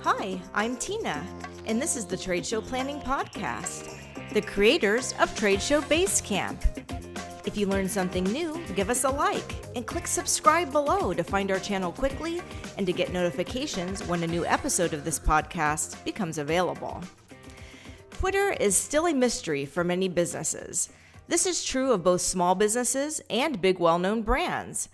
Hi, I'm Tina, and this is the Trade Show Planning Podcast, the creators of Tradeshow Basecamp. If you learned something new, give us a like and click subscribe below to find our channel quickly and to get notifications when a new episode of this podcast becomes available. Twitter is still a mystery for many businesses. This is true of both small businesses and big well-known brands.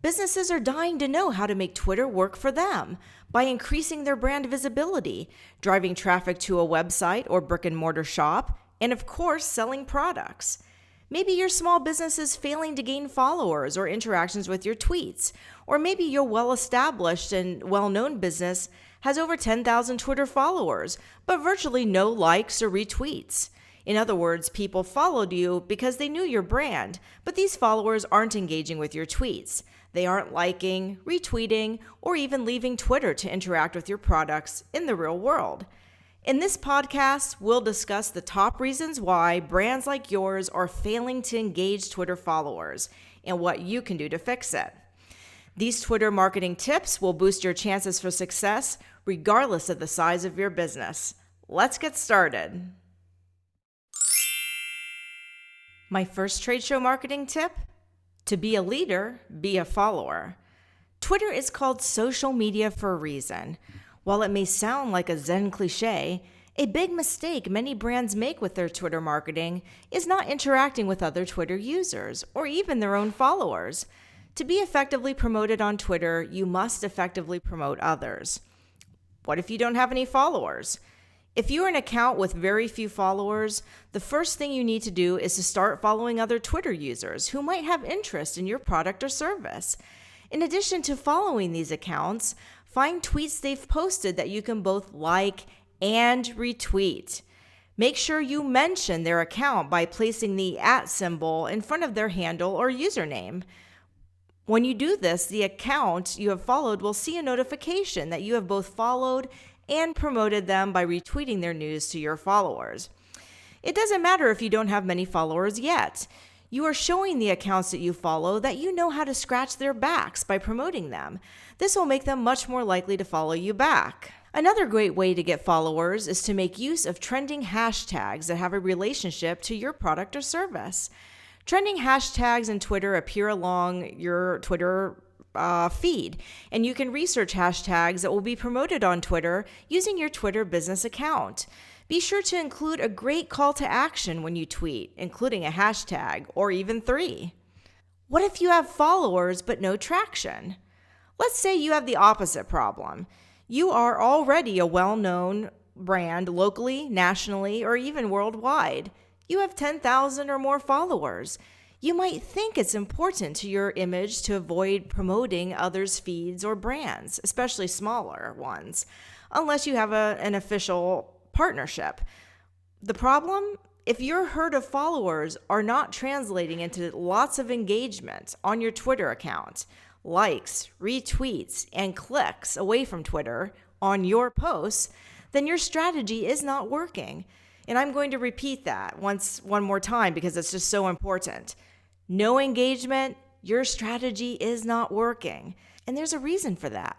Businesses are dying to know how to make Twitter work for them by increasing their brand visibility, driving traffic to a website or brick-and-mortar shop, and of course, selling products. Maybe your small business is failing to gain followers or interactions with your tweets, or maybe your well-established and well-known business has over 10,000 Twitter followers, but virtually no likes or retweets. In other words, people followed you because they knew your brand, but these followers aren't engaging with your tweets. They aren't liking, retweeting, or even leaving Twitter to interact with your products in the real world. In this podcast, we'll discuss the top reasons why brands like yours are failing to engage Twitter followers and what you can do to fix it. These Twitter marketing tips will boost your chances for success regardless of the size of your business. Let's get started. My first trade show marketing tip: to be a leader, be a follower. Twitter is called social media for a reason. While it may sound like a Zen cliche, a big mistake many brands make with their Twitter marketing is not interacting with other Twitter users or even their own followers. To be effectively promoted on Twitter, you must effectively promote others. What if you don't have any followers? If you're an account with very few followers, the first thing you need to do is to start following other Twitter users who might have interest in your product or service. In addition to following these accounts, find tweets they've posted that you can both like and retweet. Make sure you mention their account by placing the @ symbol in front of their handle or username. When you do this, the account you have followed will see a notification that you have both followed and promoted them by retweeting their news to your followers. It doesn't matter if you don't have many followers yet. You are showing the accounts that you follow that you know how to scratch their backs by promoting them. This will make them much more likely to follow you back. Another great way to get followers is to make use of trending hashtags that have a relationship to your product or service. Trending hashtags in Twitter appear along your Twitter feed, and you can research hashtags that will be promoted on Twitter using your Twitter business account. Be sure to include a great call to action when you tweet, including a hashtag or even 3. What if you have followers but no traction? Let's say you have the opposite problem. You are already a well-known brand locally, nationally, or even worldwide. You have 10,000 or more followers. You might think it's important to your image to avoid promoting others' feeds or brands, especially smaller ones, unless you have an official partnership. The problem? If your herd of followers are not translating into lots of engagement on your Twitter account, likes, retweets, and clicks away from Twitter on your posts, then your strategy is not working. And I'm going to repeat that one more time because it's just so important. No engagement, your strategy is not working. And there's a reason for that.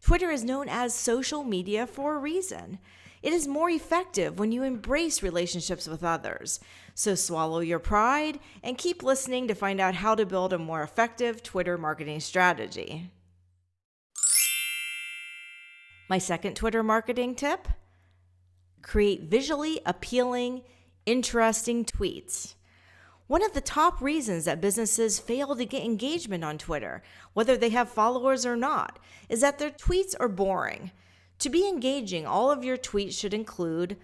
Twitter is known as social media for a reason. It is more effective when you embrace relationships with others. So swallow your pride and keep listening to find out how to build a more effective Twitter marketing strategy. My second Twitter marketing tip: create visually appealing, interesting tweets. One of the top reasons that businesses fail to get engagement on Twitter, whether they have followers or not, is that their tweets are boring. To be engaging, all of your tweets should include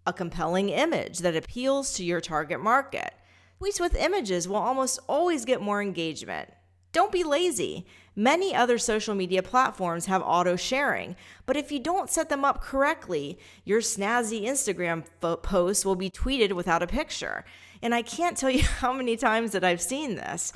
a compelling image that appeals to your target market. Tweets with images will almost always get more engagement. Don't be lazy. Many other social media platforms have auto sharing, but if you don't set them up correctly, your snazzy Instagram post will be tweeted without a picture. And I can't tell you how many times that I've seen this.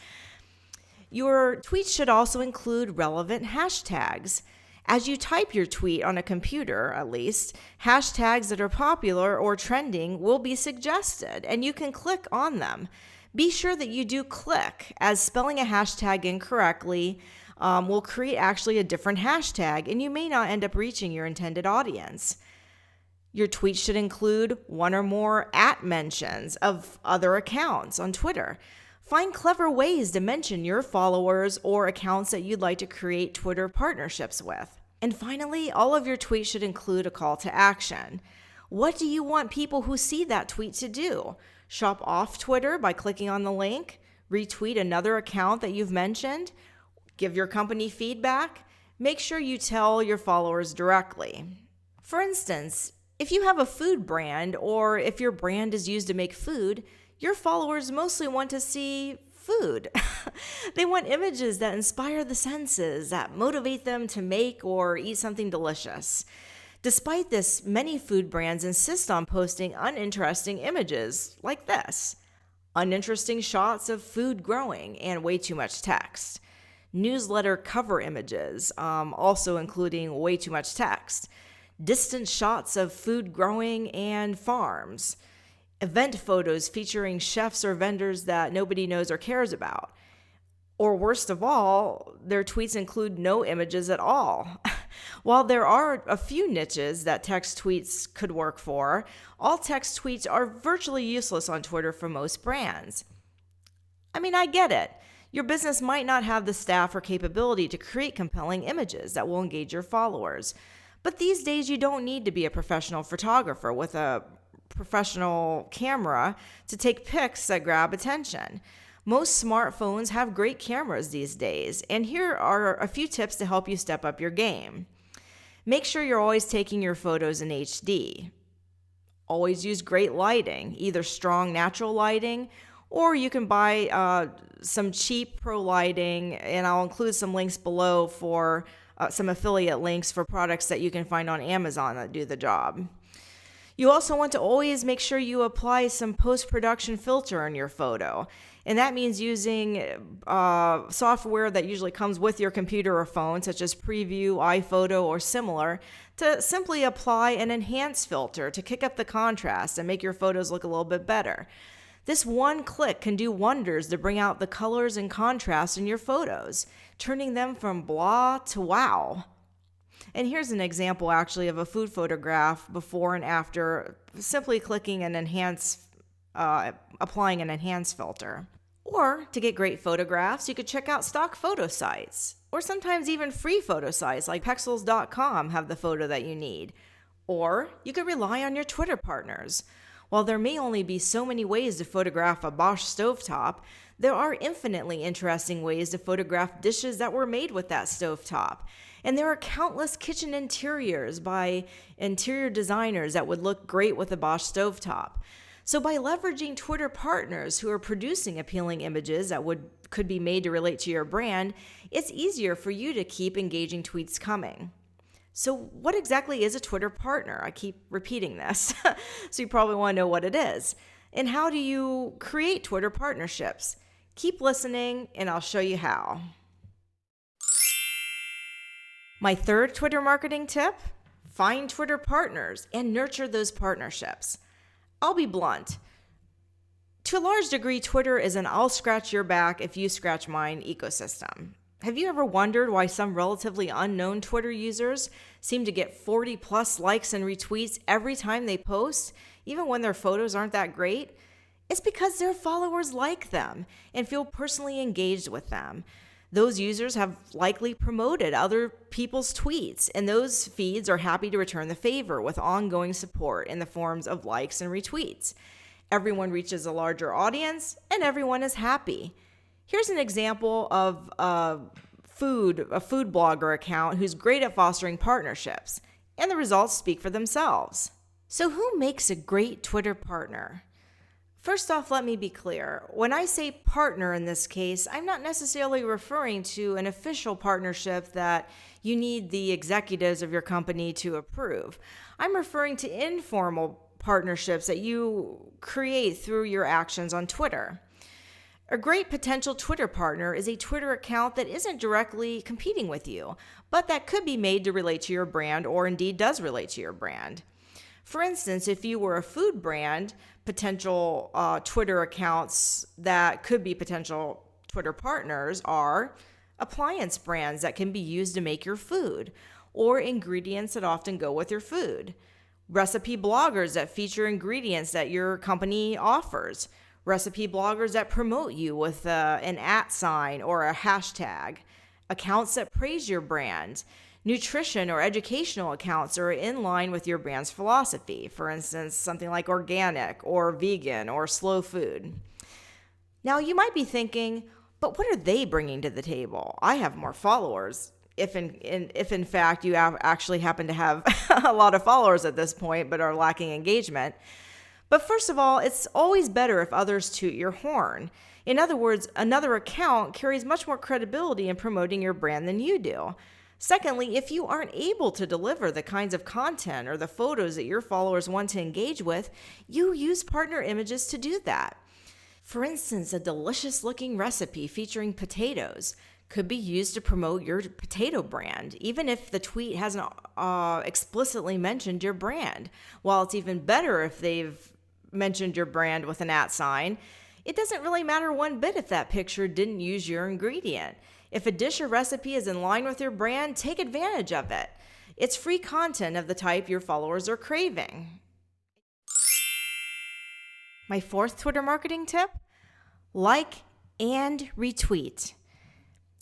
Your tweets should also include relevant hashtags. As you type your tweet on a computer, at least, hashtags that are popular or trending will be suggested, and you can click on them. Be sure that you do click, as spelling a hashtag incorrectly will create actually a different hashtag, and you may not end up reaching your intended audience. Your tweet should include one or more @ mentions of other accounts on Twitter. Find clever ways to mention your followers or accounts that you'd like to create Twitter partnerships with. And finally, all of your tweets should include a call to action. What do you want people who see that tweet to do? Shop off Twitter by clicking on the link, retweet another account that you've mentioned, give your company feedback, make sure you tell your followers directly. For instance, if you have a food brand or if your brand is used to make food, your followers mostly want to see food. They want images that inspire the senses, that motivate them to make or eat something delicious. Despite this, many food brands insist on posting uninteresting images like this. Uninteresting shots of food growing and way too much text. Newsletter cover images, also including way too much text. Distant shots of food growing and farms. Event photos featuring chefs or vendors that nobody knows or cares about. Or worst of all, their tweets include no images at all. While there are a few niches that text tweets could work for, all text tweets are virtually useless on Twitter for most brands. I mean, I get it. Your business might not have the staff or capability to create compelling images that will engage your followers. But these days, you don't need to be a professional photographer with a professional camera to take pics that grab attention. Most smartphones have great cameras these days, and here are a few tips to help you step up your game. Make sure you're always taking your photos in HD. Always use great lighting, either strong natural lighting, or you can buy some cheap pro lighting, and I'll include some links below for some affiliate links for products that you can find on Amazon that do the job. You also want to always make sure you apply some post-production filter in your photo. And that means using software that usually comes with your computer or phone, such as Preview, iPhoto, or similar, to simply apply an enhance filter to kick up the contrast and make your photos look a little bit better. This one click can do wonders to bring out the colors and contrast in your photos, turning them from blah to wow. And here's an example actually of a food photograph before and after simply clicking an applying an enhance filter. Or to get great photographs, you could check out stock photo sites, or sometimes even free photo sites like pexels.com have the photo that you need. Or you could rely on your Twitter partners. While there may only be so many ways to photograph a Bosch stovetop, there are infinitely interesting ways to photograph dishes that were made with that stovetop. And there are countless kitchen interiors by interior designers that would look great with a Bosch stovetop. So by leveraging Twitter partners who are producing appealing images that could be made to relate to your brand, it's easier for you to keep engaging tweets coming. So what exactly is a Twitter partner? I keep repeating this, so you probably want to know what it is. And how do you create Twitter partnerships? Keep listening and I'll show you how. My third Twitter marketing tip: find Twitter partners and nurture those partnerships. I'll be blunt. To a large degree, Twitter is an I'll scratch your back if you scratch mine ecosystem. Have you ever wondered why some relatively unknown Twitter users seem to get 40 plus likes and retweets every time they post, even when their photos aren't that great? It's because their followers like them and feel personally engaged with them. Those users have likely promoted other people's tweets, and those feeds are happy to return the favor with ongoing support in the forms of likes and retweets. Everyone reaches a larger audience, and everyone is happy. Here's an example of a food blogger account who's great at fostering partnerships, and the results speak for themselves. So who makes a great Twitter partner? First off, let me be clear. When I say partner in this case, I'm not necessarily referring to an official partnership that you need the executives of your company to approve. I'm referring to informal partnerships that you create through your actions on Twitter. A great potential Twitter partner is a Twitter account that isn't directly competing with you, but that could be made to relate to your brand or indeed does relate to your brand. For instance, if you were a food brand, potential Twitter accounts that could be potential Twitter partners are appliance brands that can be used to make your food, or ingredients that often go with your food, recipe bloggers that feature ingredients that your company offers, recipe bloggers that promote you with an @ or a hashtag, accounts that praise your brand, nutrition or educational accounts are in line with your brand's philosophy, for instance, something like organic or vegan or slow food. Now, you might be thinking, but what are they bringing to the table? I have more followers. If in fact you actually happen to have a lot of followers at this point but are lacking engagement. But first of all, it's always better if others toot your horn. In other words, another account carries much more credibility in promoting your brand than you do. Secondly, if you aren't able to deliver the kinds of content or the photos that your followers want to engage with, you use partner images to do that. For instance, a delicious-looking recipe featuring potatoes could be used to promote your potato brand, even if the tweet hasn't explicitly mentioned your brand. While it's even better if they've mentioned your brand with an @ it doesn't really matter one bit if that picture didn't use your ingredient. If a dish or recipe is in line with your brand, take advantage of it. It's free content of the type your followers are craving. My fourth Twitter marketing tip: like and retweet.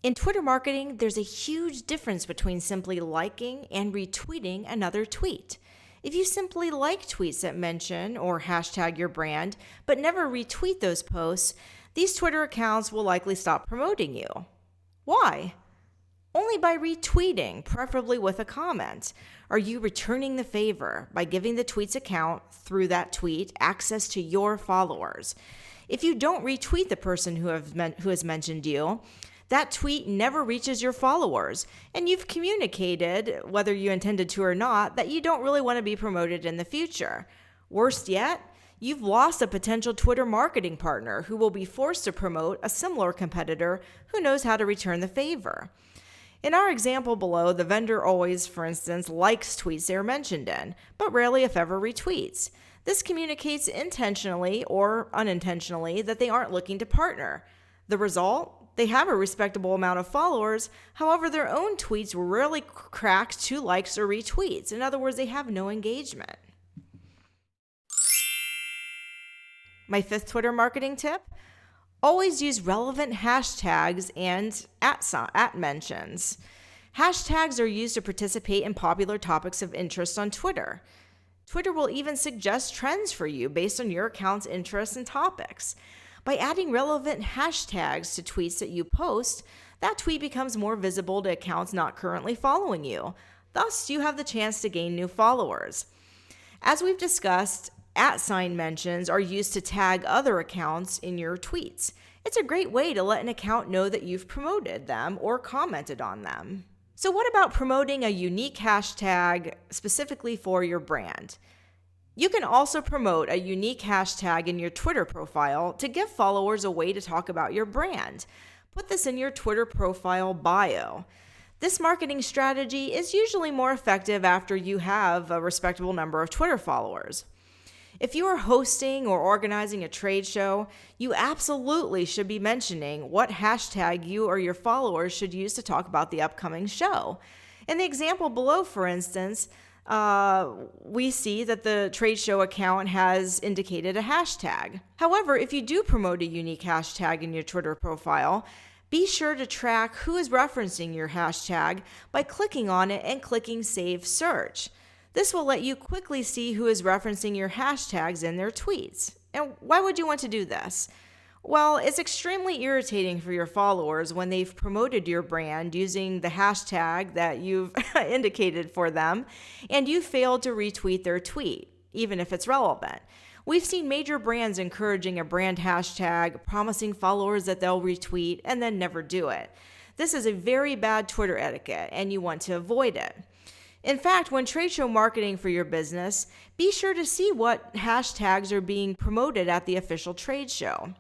In Twitter marketing, there's a huge difference between simply liking and retweeting another tweet. If you simply like tweets that mention or hashtag your brand, but never retweet those posts, these Twitter accounts will likely stop promoting you. Why? Only by retweeting, preferably with a comment, are you returning the favor by giving the tweet's account, through that tweet, access to your followers. If you don't retweet the person who has mentioned you, that tweet never reaches your followers, and you've communicated, whether you intended to or not, that you don't really want to be promoted in the future. Worst yet, you've lost a potential Twitter marketing partner who will be forced to promote a similar competitor who knows how to return the favor. In our example below, the vendor always, for instance, likes tweets they are mentioned in, but rarely, if ever, retweets. This communicates intentionally or unintentionally that they aren't looking to partner. The result? They have a respectable amount of followers, however, their own tweets rarely crack 2 likes or retweets. In other words, they have no engagement. My fifth Twitter marketing tip: always use relevant hashtags and @ mentions. Hashtags are used to participate in popular topics of interest on Twitter. Twitter will even suggest trends for you based on your account's interests and topics. By adding relevant hashtags to tweets that you post, that tweet becomes more visible to accounts not currently following you. Thus, you have the chance to gain new followers. As we've discussed, @ mentions are used to tag other accounts in your tweets. It's a great way to let an account know that you've promoted them or commented on them. So what about promoting a unique hashtag specifically for your brand? You can also promote a unique hashtag in your Twitter profile to give followers a way to talk about your brand. Put this in your Twitter profile bio. This marketing strategy is usually more effective after you have a respectable number of Twitter followers. If you are hosting or organizing a trade show, you absolutely should be mentioning what hashtag you or your followers should use to talk about the upcoming show. In the example below, for instance, we see that the trade show account has indicated a hashtag. However, if you do promote a unique hashtag in your Twitter profile, be sure to track who is referencing your hashtag by clicking on it and clicking Save Search. This will let you quickly see who is referencing your hashtags in their tweets. And why would you want to do this? Well, it's extremely irritating for your followers when they've promoted your brand using the hashtag that you've indicated for them, and you failed to retweet their tweet, even if it's relevant. We've seen major brands encouraging a brand hashtag, promising followers that they'll retweet, and then never do it. This is a very bad Twitter etiquette, and you want to avoid it. In fact, when trade show marketing for your business, be sure to see what hashtags are being promoted at the official trade show.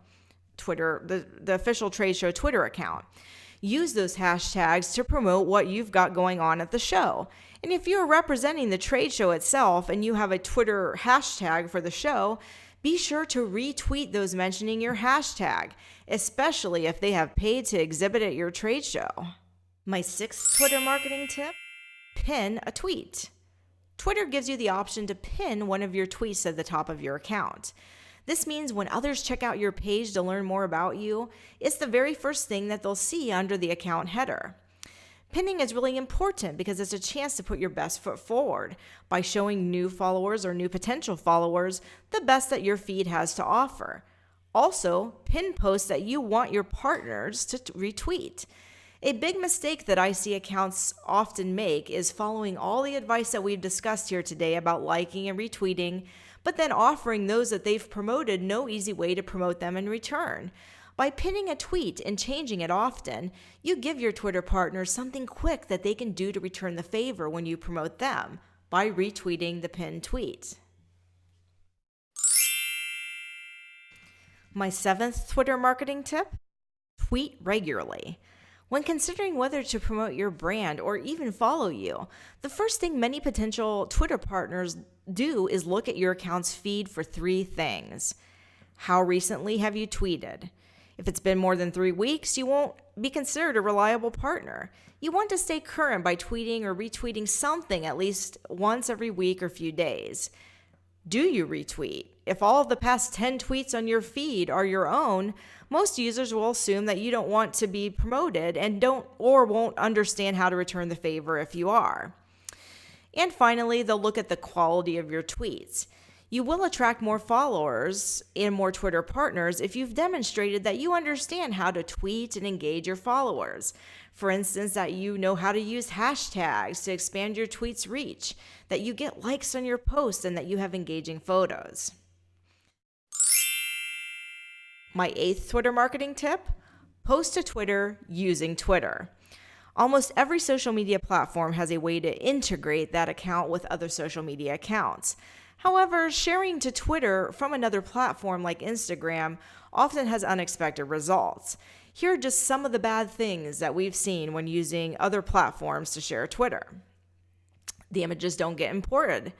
Twitter, the official trade show Twitter account. Use those hashtags to promote what you've got going on at the show. And if you're representing the trade show itself and you have a Twitter hashtag for the show, Be sure to retweet those mentioning your hashtag, especially if they have paid to exhibit at your trade show. My sixth Twitter marketing tip: pin a tweet. Twitter gives you the option to pin one of your tweets at the top of your account. This means when others check out your page to learn more about you, it's the very first thing that they'll see under the account header. Pinning is really important because it's a chance to put your best foot forward by showing new followers or new potential followers the best that your feed has to offer. Also, pin posts that you want your partners to retweet. A big mistake that I see accounts often make is following all the advice that we've discussed here today about liking and retweeting, but then offering those that they've promoted no easy way to promote them in return. By pinning a tweet and changing it often, you give your Twitter partners something quick that they can do to return the favor when you promote them by retweeting the pinned tweet. My seventh Twitter marketing tip: tweet regularly. When considering whether to promote your brand or even follow you, the first thing many potential Twitter partners do is look at your account's feed for three things. How recently have you tweeted? If it's been more than 3 weeks, you won't be considered a reliable partner. You want to stay current by tweeting or retweeting something at least once every week or few days. Do you retweet? If all of the past 10 tweets on your feed are your own, most users will assume that you don't want to be promoted and won't understand how to return the favor if you are. And finally, they'll look at the quality of your tweets. You will attract more followers and more Twitter partners if you've demonstrated that you understand how to tweet and engage your followers. For instance, that you know how to use hashtags to expand your tweet's reach, that you get likes on your posts, and that you have engaging photos. My eighth Twitter marketing tip: post to Twitter using Twitter. Almost every social media platform has a way to integrate that account with other social media accounts. However, sharing to Twitter from another platform like Instagram often has unexpected results. Here are just some of the bad things that we've seen when using other platforms to share Twitter. The images don't get imported.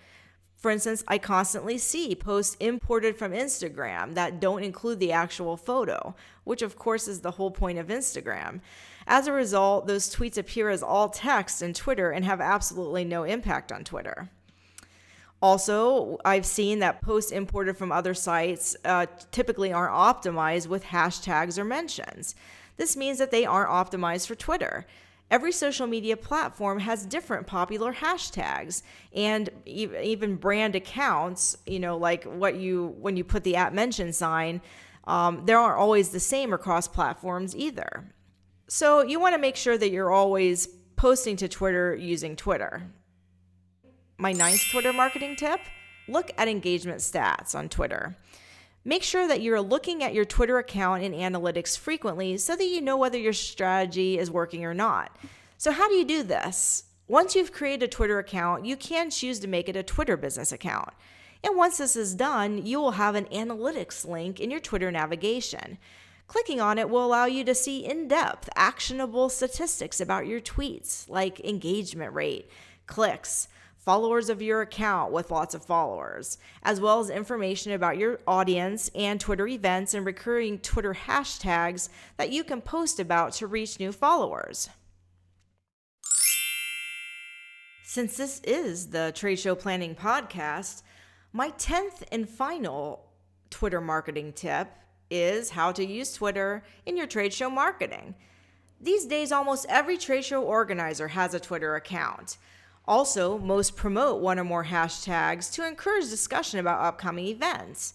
For instance, I constantly see posts imported from Instagram that don't include the actual photo, which of course is the whole point of Instagram. As a result, those tweets appear as all text in Twitter and have absolutely no impact on Twitter. Also, I've seen that posts imported from other sites typically aren't optimized with hashtags or mentions. This means that they aren't optimized for Twitter. Every social media platform has different popular hashtags, and even brand accounts, like when you put the @mention sign, they aren't always the same across platforms either. So you want to make sure that you're always posting to Twitter using Twitter. My ninth Twitter marketing tip: look at engagement stats on Twitter. Make sure that you're looking at your Twitter account in analytics frequently so that you know whether your strategy is working or not. So how do you do this? Once you've created a Twitter account, you can choose to make it a Twitter business account. And once this is done, you will have an analytics link in your Twitter navigation. Clicking on it will allow you to see in-depth, actionable statistics about your tweets, like engagement rate, clicks, followers of your account with lots of followers, as well as information about your audience and Twitter events and recurring Twitter hashtags that you can post about to reach new followers. Since this is the Trade Show Planning Podcast, my 10th and final Twitter marketing tip is how to use Twitter in your trade show marketing. These days, almost every trade show organizer has a Twitter account. Also, most promote one or more hashtags to encourage discussion about upcoming events.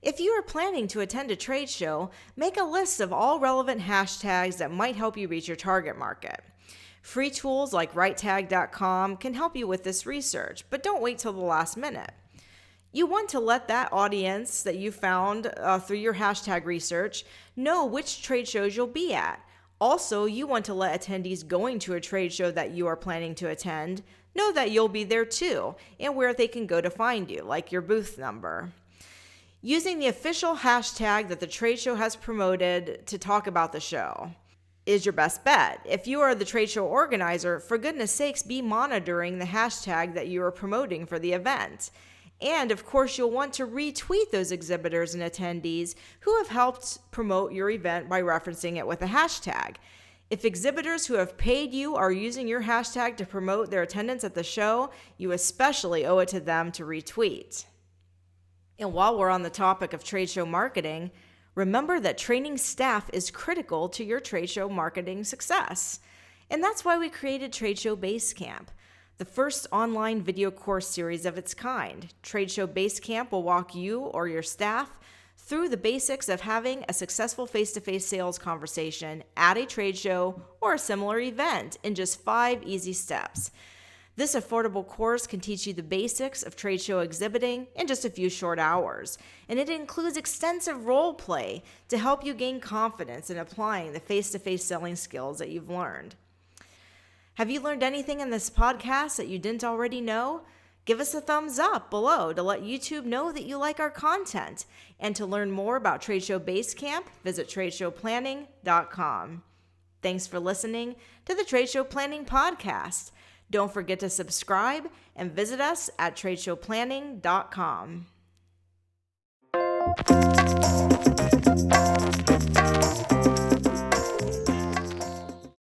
If you are planning to attend a trade show, make a list of all relevant hashtags that might help you reach your target market. Free tools like writetag.com can help you with this research, but don't wait till the last minute. You want to let that audience that you found through your hashtag research know which trade shows you'll be at. Also, you want to let attendees going to a trade show that you are planning to attend know that you'll be there too and where they can go to find you, like your booth number. Using the official hashtag that the trade show has promoted to talk about the show is your best bet. If you are the trade show organizer, for goodness sakes, be monitoring the hashtag that you are promoting for the event. And of course, you'll want to retweet those exhibitors and attendees who have helped promote your event by referencing it with a hashtag. If exhibitors who have paid you are using your hashtag to promote their attendance at the show, you especially owe it to them to retweet. And while we're on the topic of trade show marketing, remember that training staff is critical to your trade show marketing success. And that's why we created Tradeshow Basecamp, the first online video course series of its kind. Tradeshow Basecamp will walk you or your staff through the basics of having a successful face-to-face sales conversation at a trade show or a similar event in just 5 easy steps. This affordable course can teach you the basics of trade show exhibiting in just a few short hours, and it includes extensive role play to help you gain confidence in applying the face-to-face selling skills that you've learned. Have you learned anything in this podcast that you didn't already know? Give us a thumbs up below to let YouTube know that you like our content. And to learn more about Tradeshow Basecamp, visit tradeshowplanning.com. Thanks for listening to the Tradeshow Planning Podcast. Don't forget to subscribe and visit us at tradeshowplanning.com.